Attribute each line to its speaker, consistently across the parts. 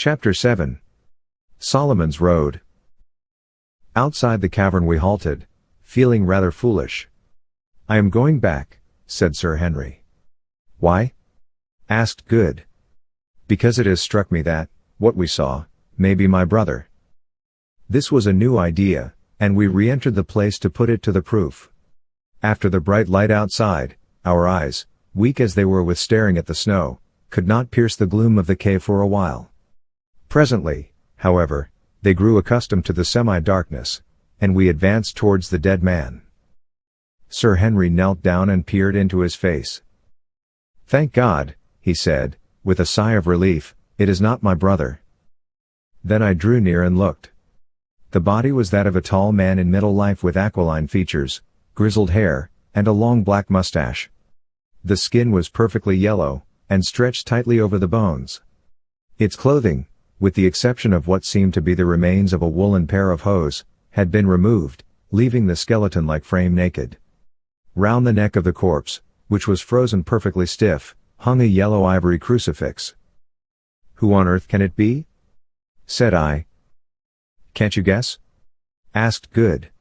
Speaker 1: Chapter 7. Solomon's Road. Outside the cavern we halted, feeling rather foolish. "I am going back," said Sir Henry. "Why?" asked Good. "Because it has struck me that, what we saw, may be my brother." This was a new idea, and we re-entered the place to put it to the proof. After the bright light outside, our eyes, weak as they were with staring at the snow, could not pierce the gloom of the cave for a while. Presently, however, they grew accustomed to the semi-darkness, and we advanced towards the dead man. Sir Henry knelt down and peered into his face. "Thank God," he said, with a sigh of relief, "it is not my brother." Then I drew near and looked. The body was that of a tall man in middle life with aquiline features, grizzled hair, and a long black mustache. The skin was perfectly yellow, and stretched tightly over the bones. Its clothing, with the exception of what seemed to be the remains of a woolen pair of hose, had been removed, leaving the skeleton-like frame naked. Round the neck of the corpse, which was frozen perfectly stiff, hung a yellow ivory crucifix. "Who on earth can it be?" said I. "Can't you guess?" asked Good.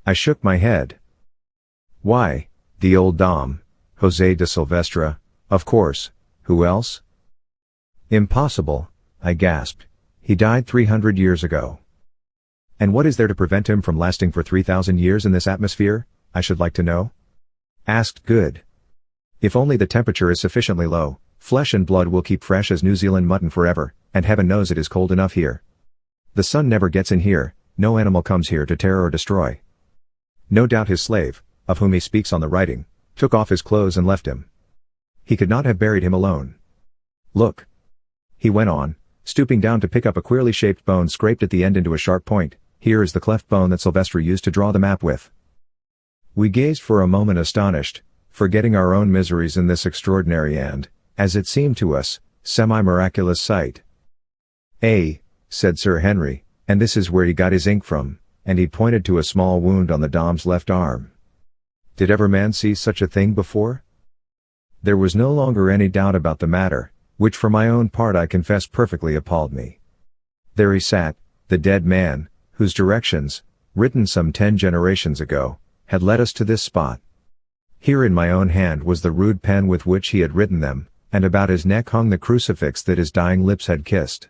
Speaker 1: I shook my head. "Why, the old Dom, José de Silvestre, of course. Who else?" "Impossible," I gasped. "He died 300 years ago." "And what is there to prevent him from lasting for 3,000 years in this atmosphere, I should like to know?" asked Good. "If only the temperature is sufficiently low, flesh and blood will keep fresh as New Zealand mutton forever, and heaven knows it is cold enough here. The sun never gets in here, no animal comes here to tear or destroy. No doubt his slave, of whom he speaks on the writing, took off his clothes and left him. He could not have buried him alone. Look," he went on, stooping down to pick up a queerly shaped bone scraped at the end into a sharp point. "Here is the cleft bone that Silvestre used to draw the map with." We gazed for a moment astonished, forgetting our own miseries in this extraordinary and, as it seemed to us, semi-miraculous sight. "Eh," said Sir Henry, "and this is where he got his ink from," and he pointed to a small wound on the Dom's left arm. "Did ever man see such a thing before?" There was no longer any doubt about the matter, which for my own part I confess perfectly appalled me. There he sat, the dead man, whose directions, written some 10 generations ago, had led us to this spot. Here in my own hand was the rude pen with which he had written them, and about his neck hung the crucifix that his dying lips had kissed.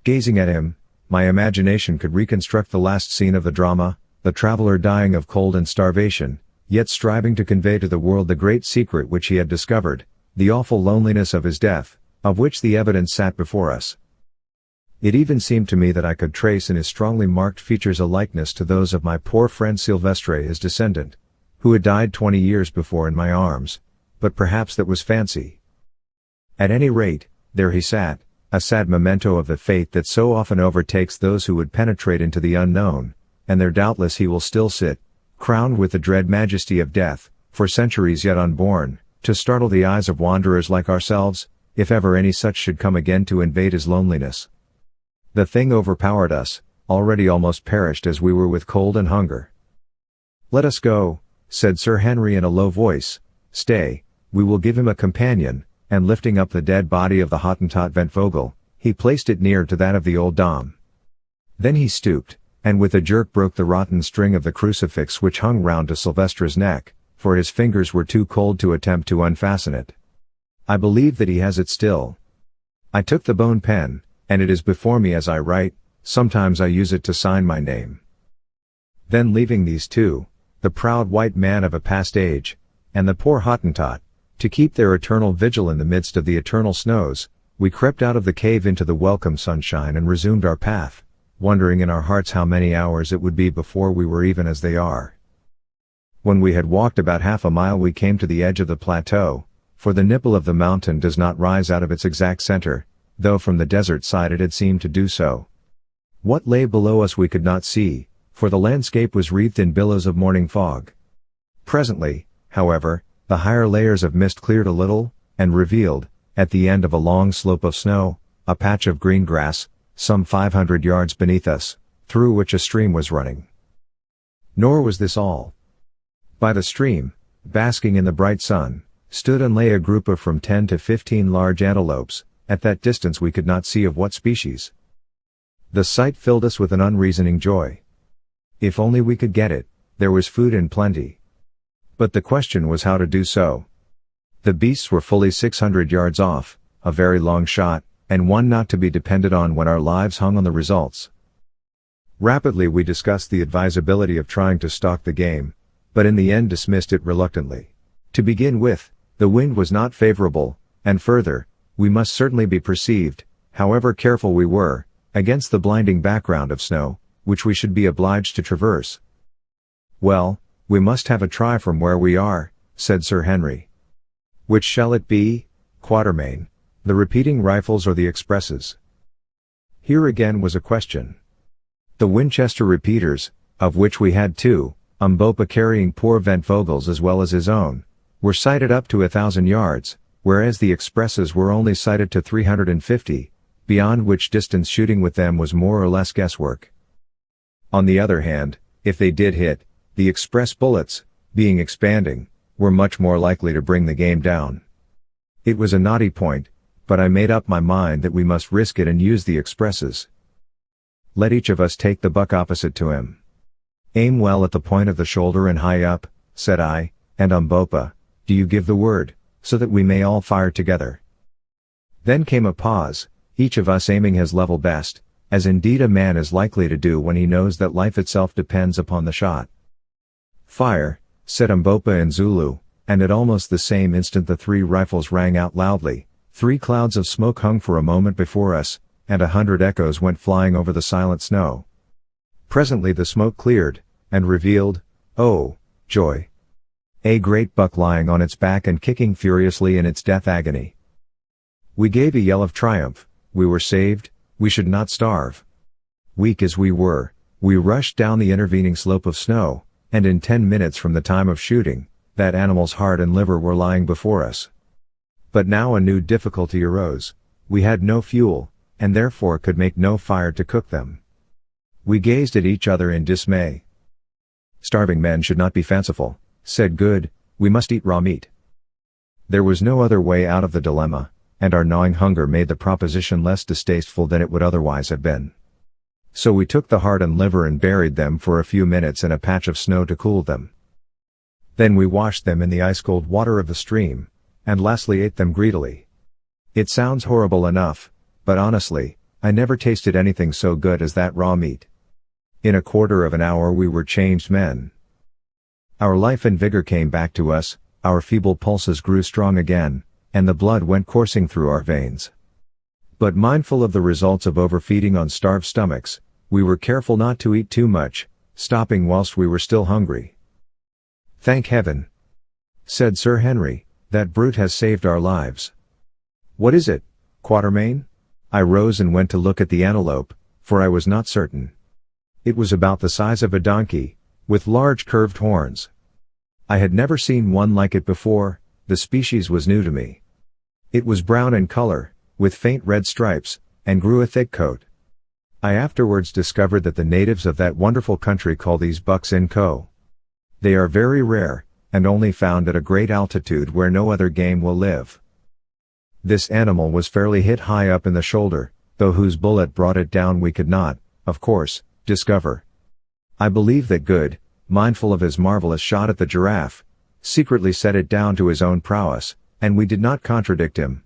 Speaker 1: Gazing at him, my imagination could reconstruct the last scene of the drama, the traveler dying of cold and starvation, yet striving to convey to the world the great secret which he had discovered, the awful loneliness of his death, of which the evidence sat before us. It even seemed to me that I could trace in his strongly marked features a likeness to those of my poor friend Silvestre, his descendant, who had died 20 years before in my arms, but perhaps that was fancy. At any rate, there he sat, a sad memento of the fate that so often overtakes those who would penetrate into the unknown, and there doubtless he will still sit, crowned with the dread majesty of death, for centuries yet unborn, to startle the eyes of wanderers like ourselves, if ever any such should come again to invade his loneliness. The thing overpowered us, already almost perished as we were with cold and hunger. "Let us go," said Sir Henry in a low voice. "Stay, we will give him a companion," and lifting up the dead body of the Hottentot Ventvogel, he placed it near to that of the old Dom. Then he stooped, and with a jerk broke the rotten string of the crucifix which hung round to Silvestre's neck, for his fingers were too cold to attempt to unfasten it. I believe that he has it still. I took the bone pen, and it is before me as I write. Sometimes I use it to sign my name. Then leaving these two, the proud white man of a past age, and the poor Hottentot, to keep their eternal vigil in the midst of the eternal snows, we crept out of the cave into the welcome sunshine and resumed our path, wondering in our hearts how many hours it would be before we were even as they are. When we had walked about half a mile we came to the edge of the plateau, for the nipple of the mountain does not rise out of its exact center, though from the desert side it had seemed to do so. What lay below us we could not see, for the landscape was wreathed in billows of morning fog. Presently, however, the higher layers of mist cleared a little, and revealed, at the end of a long slope of snow, a patch of green grass, some 500 yards beneath us, through which a stream was running. Nor was this all. By the stream, basking in the bright sun, stood and lay a group of from 10 to 15 large antelopes, at that distance we could not see of what species. The sight filled us with an unreasoning joy. If only we could get it, there was food in plenty. But the question was how to do so. The beasts were fully 600 yards off, a very long shot, and one not to be depended on when our lives hung on the results. Rapidly we discussed the advisability of trying to stalk the game, but in the end dismissed it reluctantly. To begin with, the wind was not favorable, and further, we must certainly be perceived, however careful we were, against the blinding background of snow, which we should be obliged to traverse. "Well, we must have a try from where we are," said Sir Henry. "Which shall it be, Quatermain, the repeating rifles or the expresses?" Here again was a question. The Winchester repeaters, of which we had two, Umbopa carrying poor Ventvogel's as well as his own, were sighted up to 1,000 yards, whereas the expresses were only sighted to 350, beyond which distance shooting with them was more or less guesswork. On the other hand, if they did hit, the express bullets, being expanding, were much more likely to bring the game down. It was a knotty point, but I made up my mind that we must risk it and use the expresses. "Let each of us take the buck opposite to him. Aim well at the point of the shoulder and high up," said I, "and Umbopa, do you give the word, so that we may all fire together." Then came a pause, each of us aiming his level best, as indeed a man is likely to do when he knows that life itself depends upon the shot. "Fire," said Umbopa in Zulu, and at almost the same instant the three rifles rang out loudly. 3 clouds of smoke hung for a moment before us, and 100 echoes went flying over the silent snow. Presently the smoke cleared, and revealed, oh, joy! A great buck lying on its back and kicking furiously in its death agony. We gave a yell of triumph. We were saved, we should not starve. Weak as we were, we rushed down the intervening slope of snow, and in 10 minutes from the time of shooting, that animal's heart and liver were lying before us. But now a new difficulty arose. We had no fuel, and therefore could make no fire to cook them. We gazed at each other in dismay. "Starving men should not be fanciful," said Good, "we must eat raw meat." There was no other way out of the dilemma, and our gnawing hunger made the proposition less distasteful than it would otherwise have been. So we took the heart and liver and buried them for a few minutes in a patch of snow to cool them. Then we washed them in the ice-cold water of the stream, and lastly ate them greedily. It sounds horrible enough, but honestly, I never tasted anything so good as that raw meat. In a quarter of an hour we were changed men. Our life and vigor came back to us, our feeble pulses grew strong again, and the blood went coursing through our veins. But mindful of the results of overfeeding on starved stomachs, we were careful not to eat too much, stopping whilst we were still hungry. "Thank heaven," said Sir Henry, "that brute has saved our lives." "What is it, Quatermain?" I rose and went to look at the antelope, for I was not certain. It was about the size of a donkey, with large curved horns. I had never seen one like it before, the species was new to me. It was brown in color, with faint red stripes, and grew a thick coat. I afterwards discovered that the natives of that wonderful country call these bucks inco. They are very rare, and only found at a great altitude where no other game will live. This animal was fairly hit high up in the shoulder, though whose bullet brought it down we could not, of course, discover. I believe that Good, mindful of his marvelous shot at the giraffe, secretly set it down to his own prowess, and we did not contradict him.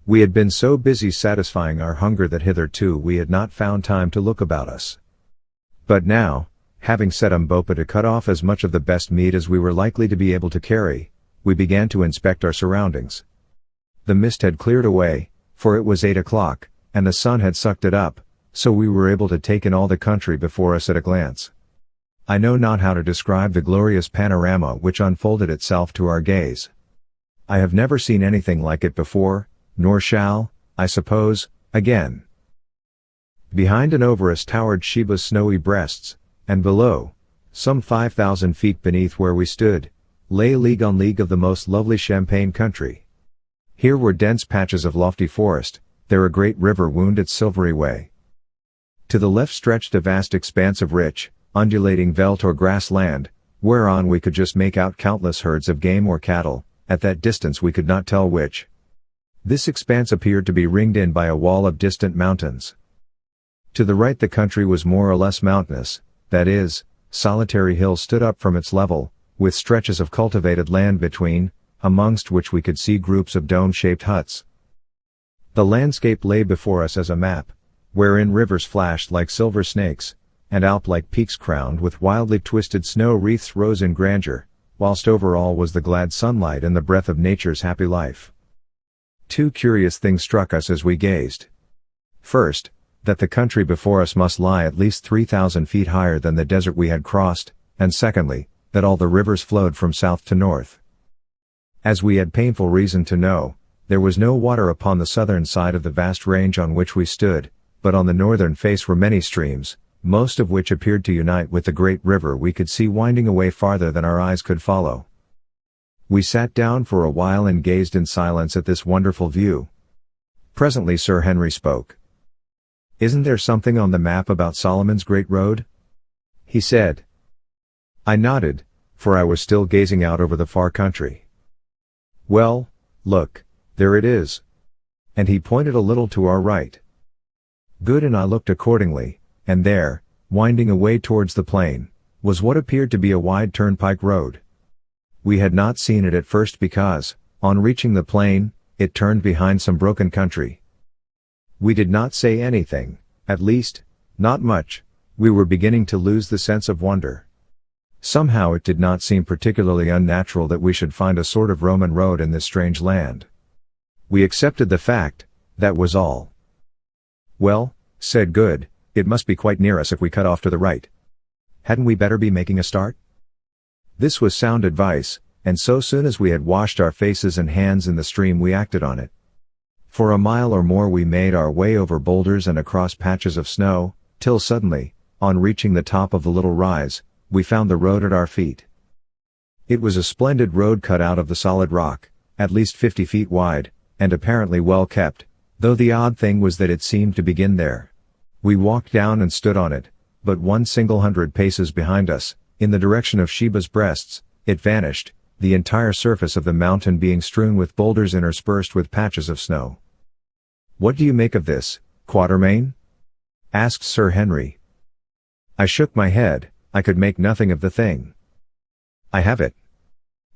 Speaker 1: We had been so busy satisfying our hunger that hitherto we had not found time to look about us. But now, having set Umbopa to cut off as much of the best meat as we were likely to be able to carry, we began to inspect our surroundings. The mist had cleared away, for it was 8 o'clock, and the sun had sucked it up, so we were able to take in all the country before us at a glance. I know not how to describe the glorious panorama which unfolded itself to our gaze. I have never seen anything like it before, nor shall, I suppose, again. Behind and over us towered Sheba's snowy breasts, and below, some 5,000 feet beneath where we stood, lay league on league of the most lovely champaign country. Here were dense patches of lofty forest, there a great river wound its silvery way. To the left stretched a vast expanse of rich, undulating veldt or grass land, whereon we could just make out countless herds of game or cattle, at that distance we could not tell which. This expanse appeared to be ringed in by a wall of distant mountains. To the right the country was more or less mountainous, that is, solitary hills stood up from its level, with stretches of cultivated land between, amongst which we could see groups of dome-shaped huts. The landscape lay before us as a map, wherein rivers flashed like silver snakes, and Alp-like peaks crowned with wildly twisted snow wreaths rose in grandeur, whilst over all was the glad sunlight and the breath of nature's happy life. Two curious things struck us as we gazed. First, that the country before us must lie at least 3,000 feet higher than the desert we had crossed, and secondly, that all the rivers flowed from south to north. As we had painful reason to know, there was no water upon the southern side of the vast range on which we stood, but on the northern face were many streams, most of which appeared to unite with the great river we could see winding away farther than our eyes could follow. We sat down for a while and gazed in silence at this wonderful view. Presently Sir Henry spoke. "Isn't there something on the map about Solomon's Great Road?" he said. I nodded, for I was still gazing out over the far country. "Well, look, there it is." And he pointed a little to our right. Good and I looked accordingly, and there, winding away towards the plain, was what appeared to be a wide turnpike road. We had not seen it at first because, on reaching the plain, it turned behind some broken country. We did not say anything, at least, not much. We were beginning to lose the sense of wonder. Somehow it did not seem particularly unnatural that we should find a sort of Roman road in this strange land. We accepted the fact, that was all. "Well," said Good, "it must be quite near us if we cut off to the right. Hadn't we better be making a start?" This was sound advice, and so soon as we had washed our faces and hands in the stream we acted on it. For a mile or more we made our way over boulders and across patches of snow, till suddenly, on reaching the top of the little rise, we found the road at our feet. It was a splendid road cut out of the solid rock, at least 50 feet wide, and apparently well kept, though the odd thing was that it seemed to begin there. We walked down and stood on it, but 100 paces behind us, in the direction of Sheba's breasts, it vanished, the entire surface of the mountain being strewn with boulders interspersed with patches of snow. "What do you make of this, Quatermain?" asked Sir Henry. I shook my head. I could make nothing of the thing. "I have it,"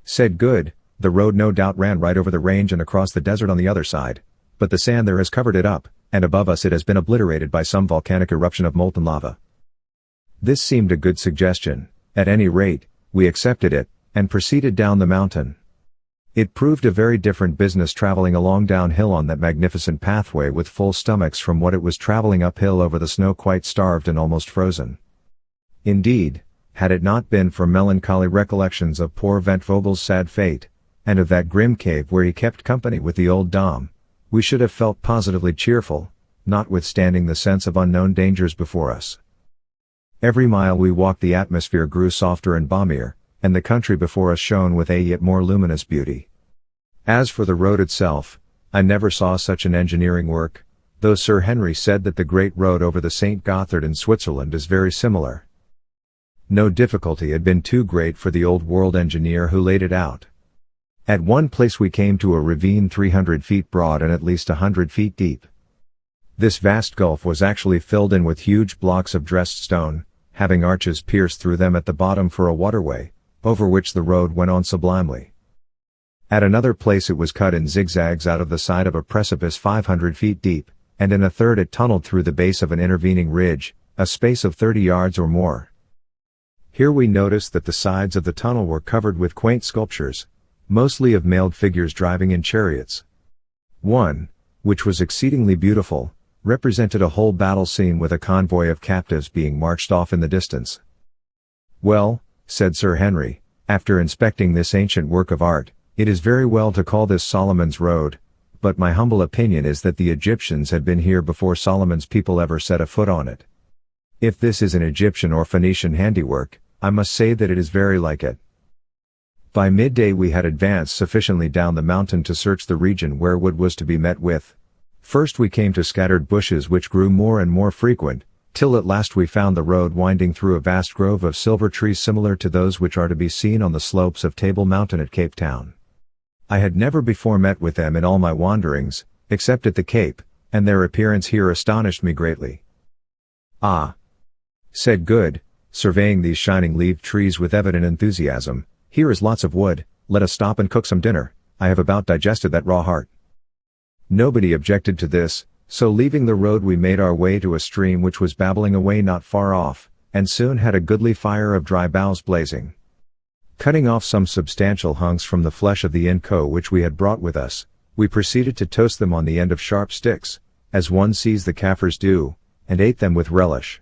Speaker 1: said Good. "The road no doubt ran right over the range and across the desert on the other side, but the sand there has covered it up, and above us it has been obliterated by some volcanic eruption of molten lava." This seemed a good suggestion. At any rate, we accepted it, and proceeded down the mountain. It proved a very different business traveling along downhill on that magnificent pathway with full stomachs from what it was traveling uphill over the snow quite starved and almost frozen. Indeed, had it not been for melancholy recollections of poor Ventvogel's sad fate, and of that grim cave where he kept company with the old Dom, we should have felt positively cheerful, notwithstanding the sense of unknown dangers before us. Every mile we walked the atmosphere grew softer and balmier, and the country before us shone with a yet more luminous beauty. As for the road itself, I never saw such an engineering work, though Sir Henry said that the great road over the St. Gothard in Switzerland is very similar. No difficulty had been too great for the old world engineer who laid it out. At one place we came to a ravine 300 feet broad and at least 100 feet deep. This vast gulf was actually filled in with huge blocks of dressed stone, having arches pierced through them at the bottom for a waterway, over which the road went on sublimely. At another place it was cut in zigzags out of the side of a precipice 500 feet deep, and in a third it tunneled through the base of an intervening ridge, a space of 30 yards or more. Here we noticed that the sides of the tunnel were covered with quaint sculptures, mostly of mailed figures driving in chariots. One, which was exceedingly beautiful, represented a whole battle scene with a convoy of captives being marched off in the distance. "Well," said Sir Henry, after inspecting this ancient work of art, "it is very well to call this Solomon's Road, but my humble opinion is that the Egyptians had been here before Solomon's people ever set a foot on it. If this is an Egyptian or Phoenician handiwork, I must say that it is very like it." By midday we had advanced sufficiently down the mountain to search the region where wood was to be met with. First we came to scattered bushes which grew more and more frequent, till at last we found the road winding through a vast grove of silver trees similar to those which are to be seen on the slopes of Table Mountain at Cape Town. I had never before met with them in all my wanderings, except at the Cape, and their appearance here astonished me greatly. "Ah," said Good, surveying these shining-leaved trees with evident enthusiasm, "here is lots of wood, let us stop and cook some dinner, I have about digested that raw heart." Nobody objected to this, so leaving the road we made our way to a stream which was babbling away not far off, and soon had a goodly fire of dry boughs blazing. Cutting off some substantial hunks from the flesh of the inco which we had brought with us, we proceeded to toast them on the end of sharp sticks, as one sees the Kaffirs do, and ate them with relish.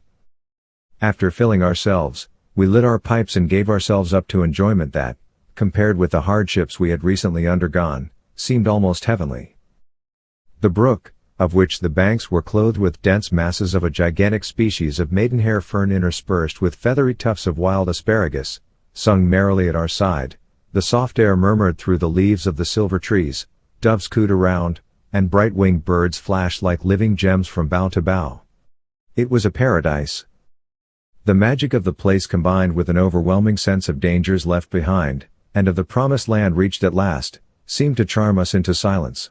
Speaker 1: After filling ourselves, we lit our pipes and gave ourselves up to enjoyment that, compared with the hardships we had recently undergone, seemed almost heavenly. The brook, of which the banks were clothed with dense masses of a gigantic species of maidenhair fern interspersed with feathery tufts of wild asparagus, sung merrily at our side, the soft air murmured through the leaves of the silver trees, doves cooed around, and bright-winged birds flashed like living gems from bough to bough. It was a paradise. The magic of the place combined with an overwhelming sense of dangers left behind, and of the promised land reached at last, seemed to charm us into silence.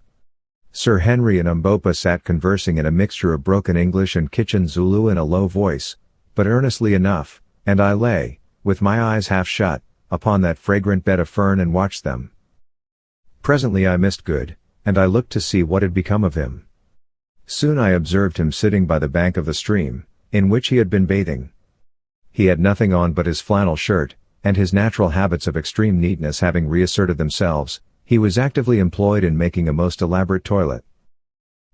Speaker 1: Sir Henry and Umbopa sat conversing in a mixture of broken English and kitchen Zulu in a low voice, but earnestly enough, and I lay, with my eyes half shut, upon that fragrant bed of fern and watched them. Presently I missed Good, and I looked to see what had become of him. Soon I observed him sitting by the bank of the stream, in which he had been bathing. He had nothing on but his flannel shirt, and his natural habits of extreme neatness having reasserted themselves, he was actively employed in making a most elaborate toilet.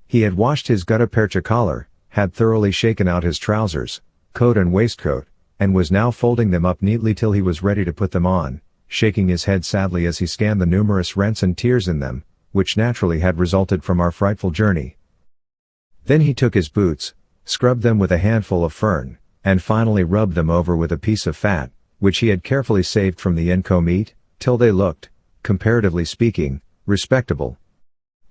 Speaker 1: He had washed his gutta percha collar, had thoroughly shaken out his trousers, coat and waistcoat, and was now folding them up neatly till he was ready to put them on, shaking his head sadly as he scanned the numerous rents and tears in them, which naturally had resulted from our frightful journey. Then he took his boots, scrubbed them with a handful of fern, and finally rubbed them over with a piece of fat, which he had carefully saved from the inco meat, till they looked, comparatively speaking, respectable.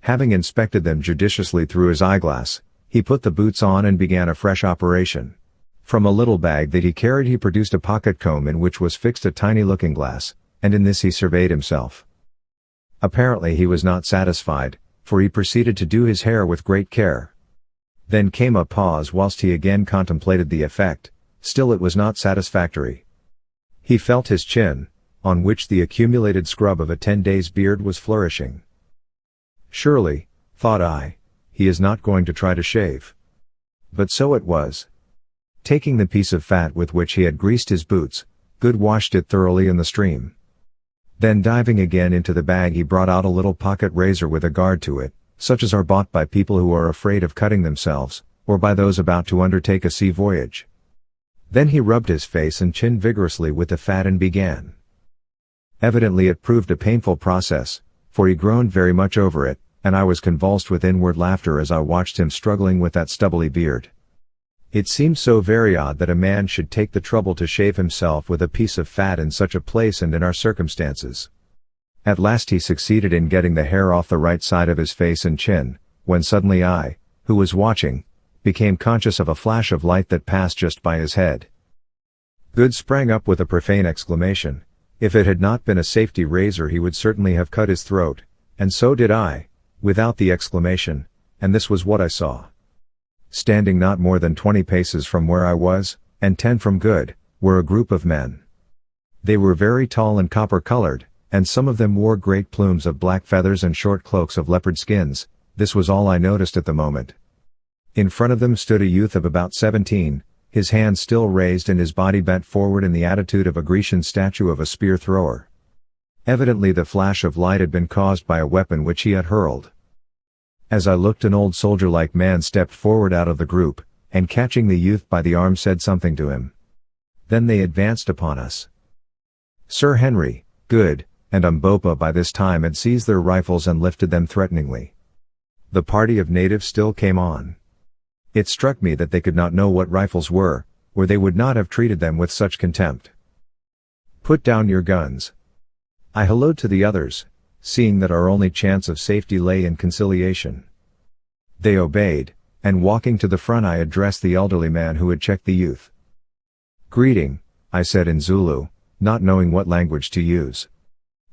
Speaker 1: Having inspected them judiciously through his eyeglass, he put the boots on and began a fresh operation. From a little bag that he carried he produced a pocket comb in which was fixed a tiny looking-glass, and in this he surveyed himself. Apparently he was not satisfied, for he proceeded to do his hair with great care. Then came a pause whilst he again contemplated the effect, still it was not satisfactory. He felt his chin, on which the accumulated scrub of a 10 days' beard was flourishing. Surely, thought I, he is not going to try to shave. But so it was. Taking the piece of fat with which he had greased his boots, Good washed it thoroughly in the stream. Then diving again into the bag he brought out a little pocket razor with a guard to it, such as are bought by people who are afraid of cutting themselves, or by those about to undertake a sea voyage. Then he rubbed his face and chin vigorously with the fat and began. Evidently it proved a painful process, for he groaned very much over it, and I was convulsed with inward laughter as I watched him struggling with that stubbly beard. It seemed so very odd that a man should take the trouble to shave himself with a piece of fat in such a place and in our circumstances. At last he succeeded in getting the hair off the right side of his face and chin, when suddenly I, who was watching, became conscious of a flash of light that passed just by his head. Good sprang up with a profane exclamation. If it had not been a safety razor he would certainly have cut his throat, and so did I, without the exclamation, and this was what I saw. Standing not more than 20 paces from where I was, and 10 from Good, were a group of men. They were very tall and copper-colored, and some of them wore great plumes of black feathers and short cloaks of leopard skins. This was all I noticed at the moment. In front of them stood a youth of about 17, his hands still raised and his body bent forward in the attitude of a Grecian statue of a spear thrower. Evidently the flash of light had been caused by a weapon which he had hurled. As I looked, an old soldier-like man stepped forward out of the group, and catching the youth by the arm said something to him. Then they advanced upon us. Sir Henry, Good, and Umbopa by this time had seized their rifles and lifted them threateningly. The party of natives still came on. It struck me that they could not know what rifles were, or they would not have treated them with such contempt. "Put down your guns," I hallooed to the others, seeing that our only chance of safety lay in conciliation. They obeyed, and walking to the front I addressed the elderly man who had checked the youth. "Greeting," I said in Zulu, not knowing what language to use.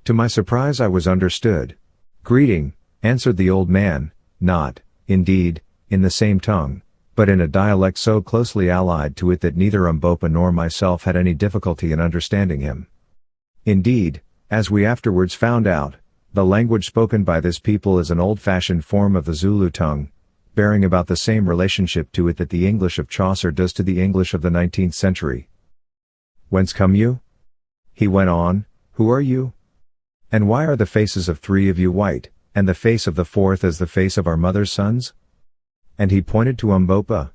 Speaker 1: To my surprise I was understood, Greeting, answered the old man, not, indeed, in the same tongue, but in a dialect so closely allied to it that neither Umbopa nor myself had any difficulty in understanding him. Indeed, as we afterwards found out, the language spoken by this people is an old-fashioned form of the Zulu tongue, bearing about the same relationship to it that the English of Chaucer does to the English of the 19th century. Whence come you? He went on, who are you? And why are the faces of 3 of you white, and the face of the 4th as the face of our mother's sons? And he pointed to Umbopa.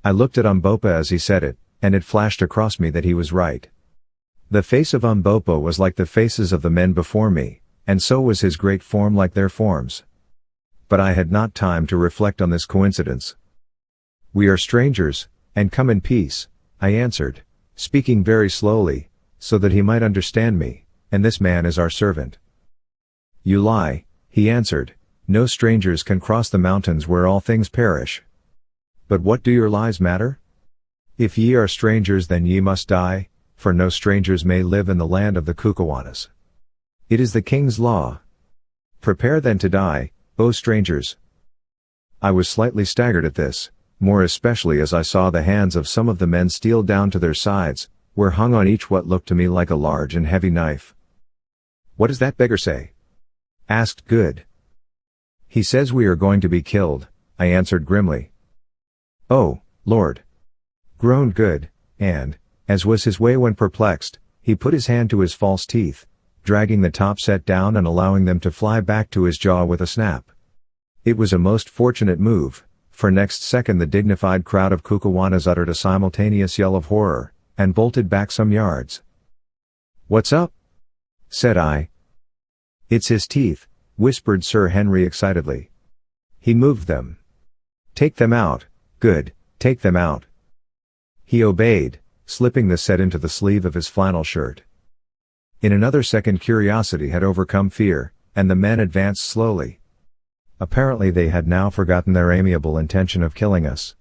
Speaker 1: I looked at Umbopa as he said it, and it flashed across me that he was right. The face of Umbopa was like the faces of the men before me, and so was his great form like their forms. But I had not time to reflect on this coincidence. We are strangers, and come in peace, I answered, speaking very slowly, so that he might understand me, and this man is our servant. You lie, he answered, no strangers can cross the mountains where all things perish. But what do your lies matter? If ye are strangers then ye must die, for no strangers may live in the land of the Kukuanas. It is the king's law. Prepare then to die, O strangers. I was slightly staggered at this, more especially as I saw the hands of some of the men steal down to their sides, where hung on each what looked to me like a large and heavy knife. What does that beggar say? Asked Good. He says we are going to be killed, I answered grimly. Oh, Lord! Groaned Good, and, as was his way when perplexed, he put his hand to his false teeth, dragging the top set down and allowing them to fly back to his jaw with a snap. It was a most fortunate move, for next second the dignified crowd of Kukuanas uttered a simultaneous yell of horror, and bolted back some yards. What's up? Said I. It's his teeth, whispered Sir Henry excitedly. He moved them. Take them out, Good, take them out. He obeyed, slipping the set into the sleeve of his flannel shirt. In another second curiosity had overcome fear, and the men advanced slowly. Apparently they had now forgotten their amiable intention of killing us.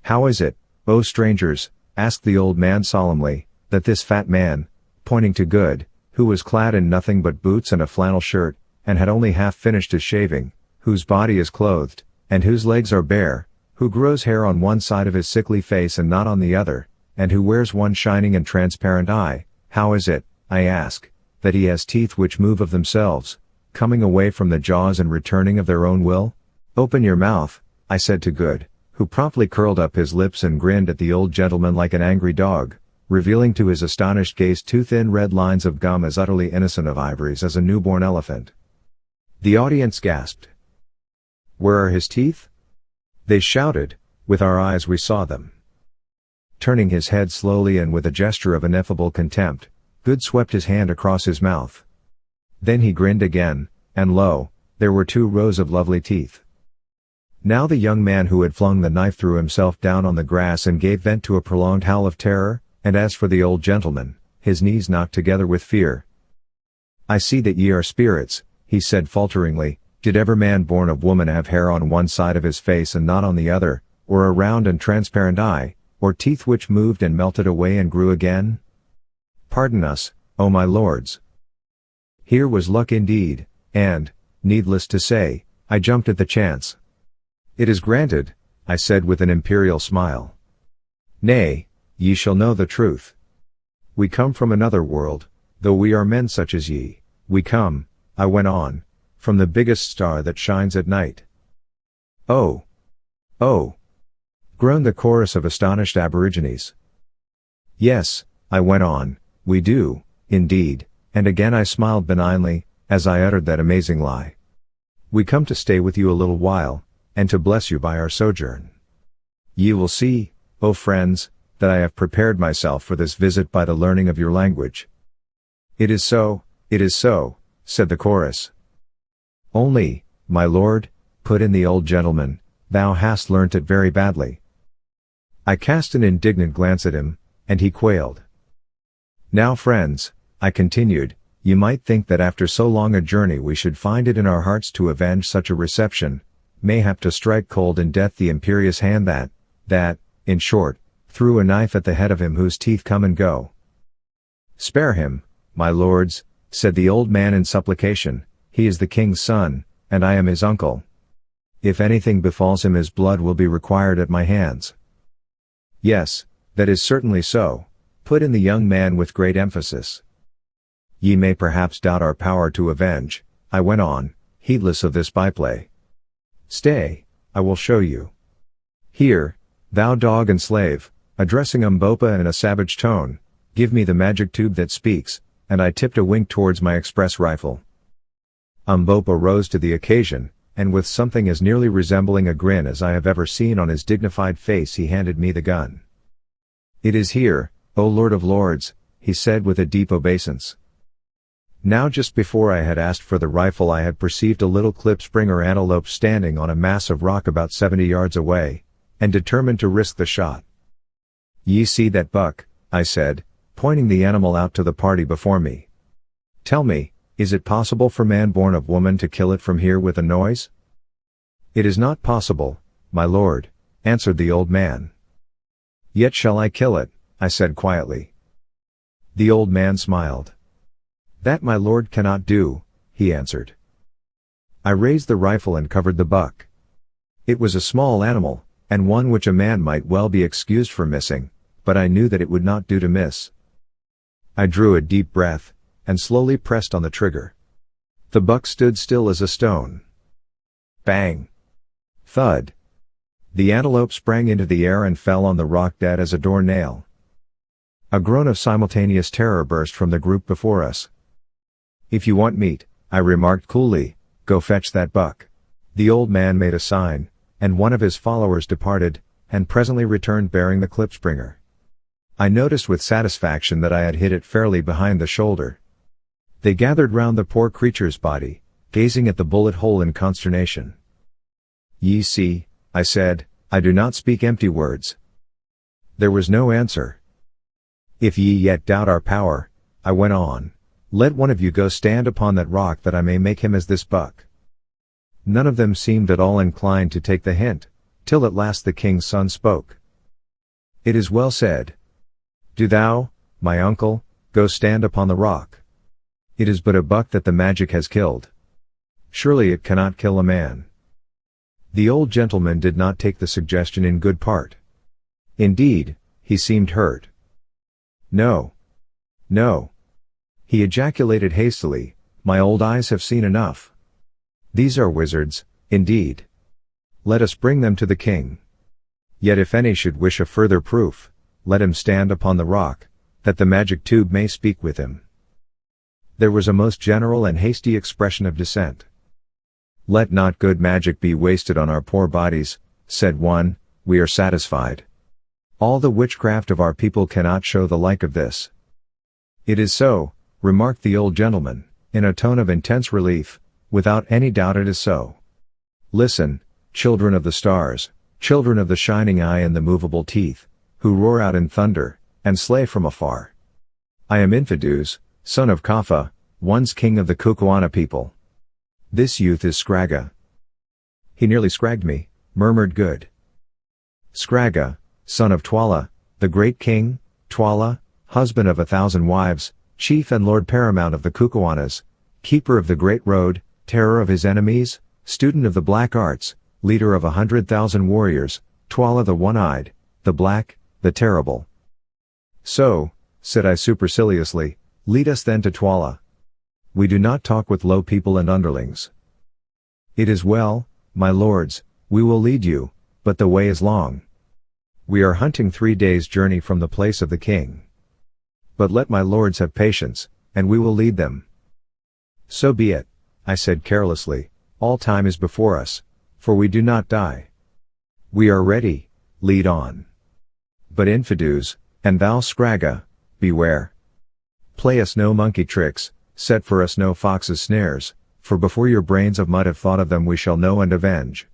Speaker 1: How is it, O strangers, asked the old man solemnly, that this fat man, pointing to Good, who was clad in nothing but boots and a flannel shirt, and had only half finished his shaving, whose body is clothed, and whose legs are bare, who grows hair on one side of his sickly face and not on the other, and who wears one shining and transparent eye, how is it, I ask, that he has teeth which move of themselves, coming away from the jaws and returning of their own will? Open your mouth, I said to Good, who promptly curled up his lips and grinned at the old gentleman like an angry dog, revealing to his astonished gaze 2 thin red lines of gum as utterly innocent of ivories as a newborn elephant. The audience gasped. Where are his teeth? They shouted, with our eyes we saw them. Turning his head slowly and with a gesture of ineffable contempt, Good swept his hand across his mouth. Then he grinned again, and lo, there were 2 rows of lovely teeth. Now the young man who had flung the knife threw himself down on the grass and gave vent to a prolonged howl of terror, and as for the old gentleman, his knees knocked together with fear. I see that ye are spirits, he said falteringly. Did ever man born of woman have hair on one side of his face and not on the other, or a round and transparent eye, or teeth which moved and melted away and grew again? Pardon us, O my lords. Here was luck indeed, and, needless to say, I jumped at the chance. It is granted, I said with an imperial smile. Nay, ye shall know the truth. We come from another world, though we are men such as ye, we come, I went on, from the biggest star that shines at night. Oh! Oh! Groaned the chorus of astonished aborigines. Yes, I went on, we do, indeed, and again I smiled benignly, as I uttered that amazing lie. We come to stay with you a little while, and to bless you by our sojourn. Ye will see, O friends, that I have prepared myself for this visit by the learning of your language. It is so, said the chorus. Only, my lord, put in the old gentleman, thou hast learnt it very badly. I cast an indignant glance at him, and he quailed. Now friends, I continued, you might think that after so long a journey we should find it in our hearts to avenge such a reception, mayhap to strike cold in death the imperious hand that, in short, threw a knife at the head of him whose teeth come and go. Spare him, my lords, said the old man in supplication, He is the king's son, and I am his uncle. If anything befalls him his blood will be required at my hands. Yes, that is certainly so, put in the young man with great emphasis. Ye may perhaps doubt our power to avenge, I went on, heedless of this byplay. Stay, I will show you. Here, thou dog and slave, addressing Umbopa in a savage tone, give me the magic tube that speaks, and I tipped a wink towards my express rifle. Umbopa rose to the occasion, and with something as nearly resembling a grin as I have ever seen on his dignified face he handed me the gun. It is here, O Lord of Lords, he said with a deep obeisance. Now just before I had asked for the rifle I had perceived a little klipspringer antelope standing on a mass of rock about 70 yards away, and determined to risk the shot. Ye see that buck, I said, pointing the animal out to the party before me. Tell me, is it possible for man born of woman to kill it from here with a noise? It is not possible, my lord, answered the old man. Yet shall I kill it, I said quietly. The old man smiled. That my lord cannot do, he answered. I raised the rifle and covered the buck. It was a small animal, and one which a man might well be excused for missing, but I knew that it would not do to miss. I drew a deep breath, and slowly pressed on the trigger. The buck stood still as a stone. Bang! Thud! The antelope sprang into the air and fell on the rock dead as a doornail. A groan of simultaneous terror burst from the group before us. If you want meat, I remarked coolly, go fetch that buck. The old man made a sign, and one of his followers departed, and presently returned bearing the klipspringer. I noticed with satisfaction that I had hit it fairly behind the shoulder. They gathered round the poor creature's body, gazing at the bullet hole in consternation. Ye see, I said, I do not speak empty words. There was no answer. If ye yet doubt our power, I went on, let one of you go stand upon that rock that I may make him as this buck. None of them seemed at all inclined to take the hint, till at last the king's son spoke. It is well said. Do thou, my uncle, go stand upon the rock. It is but a buck that the magic has killed. Surely it cannot kill a man. The old gentleman did not take the suggestion in good part. Indeed, he seemed hurt. No. No. He ejaculated hastily, my old eyes have seen enough. These are wizards, indeed. Let us bring them to the king. Yet if any should wish a further proof, let him stand upon the rock, that the magic tube may speak with him. There was a most general and hasty expression of dissent. Let not good magic be wasted on our poor bodies, said one, we are satisfied. All the witchcraft of our people cannot show the like of this. It is so, remarked the old gentleman, in a tone of intense relief, without any doubt it is so. Listen, children of the stars, children of the shining eye and the movable teeth, who roar out in thunder, and slay from afar. I am Infidus, son of Kapha, once king of the Kukuana people. This youth is Skraga. He nearly scragged me, murmured Good. Skraga, son of Twala, the great king, Twala, husband of 1,000 wives, chief and lord paramount of the Kukuanas, keeper of the great road, terror of his enemies, student of the black arts, leader of 100,000 warriors, Twala the one-eyed, the black, the terrible. So, said I superciliously, lead us then to Twala. We do not talk with low people and underlings. It is well, my lords, we will lead you, but the way is long. We are hunting 3 days' journey from the place of the king. But let my lords have patience, and we will lead them. So be it, I said carelessly, all time is before us, for we do not die. We are ready, lead on. But Infidus, and thou Skraga, beware. Play us no monkey tricks, set for us no fox's snares, for before your brains of mud have thought of them we shall know and avenge.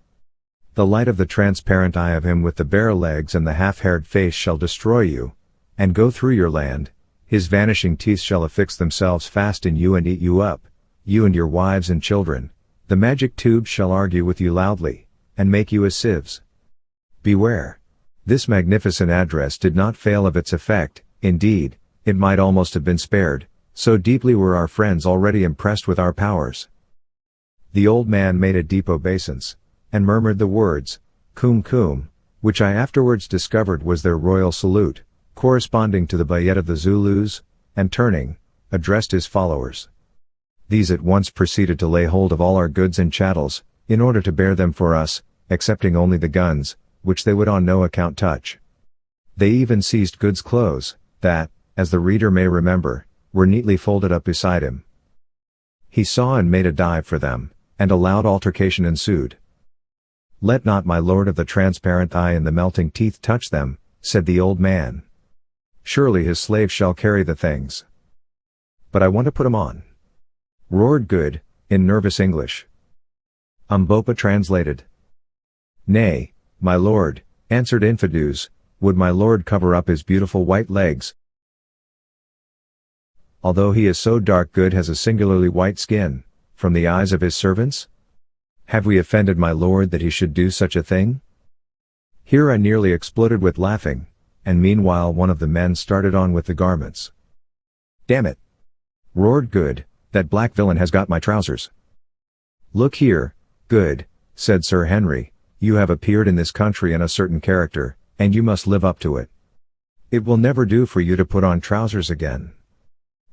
Speaker 1: The light of the transparent eye of him with the bare legs and the half-haired face shall destroy you, and go through your land, his vanishing teeth shall affix themselves fast in you and eat you up, you and your wives and children, the magic tube shall argue with you loudly, and make you as sieves. Beware. This magnificent address did not fail of its effect, indeed, it might almost have been spared, so deeply were our friends already impressed with our powers. The old man made a deep obeisance, and murmured the words, "Kum kum," which I afterwards discovered was their royal salute, corresponding to the bayet of the Zulus, and turning, addressed his followers. These at once proceeded to lay hold of all our goods and chattels, in order to bear them for us, excepting only the guns, which they would on no account touch. They even seized Good's clothes, that, as the reader may remember, were neatly folded up beside him. He saw and made a dive for them, and a loud altercation ensued. "Let not my lord of the transparent eye and the melting teeth touch them," said the old man. "Surely his slaves shall carry the things." "But I want to put 'em on," roared Good, in nervous English. Umbopa translated. "Nay, my lord," answered Infidus, "would my lord cover up his beautiful white legs? Although he is so dark, Good has a singularly white skin, from the eyes of his servants? Have we offended my lord that he should do such a thing?" Here I nearly exploded with laughing, and meanwhile one of the men started on with the garments. "Damn it!" roared Good, "that black villain has got my trousers." "Look here, Good," said Sir Henry, "you have appeared in this country in a certain character, and you must live up to it. It will never do for you to put on trousers again.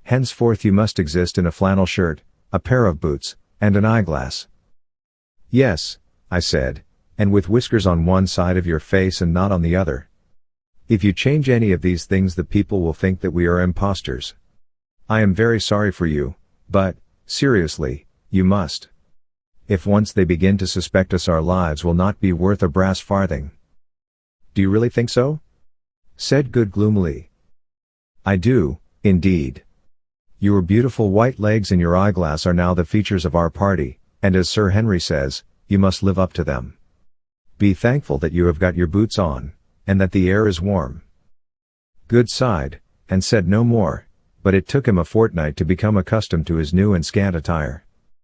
Speaker 1: Henceforth you must exist in a flannel shirt, a pair of boots, and an eyeglass." "Yes," I said, "and with whiskers on one side of your face and not on the other. If you change any of these things the people will think that we are impostors. I am very sorry for you, but, seriously, you must. If once they begin to suspect us our lives will not be worth a brass farthing." "Do you really think so?" said Good gloomily. "I do, indeed. Your beautiful white legs and your eyeglass are now the features of our party, and as Sir Henry says, you must live up to them. Be thankful that you have got your boots on, and that the air is warm." Good sighed, and said no more, but it took him a fortnight to become accustomed to his new and scant attire.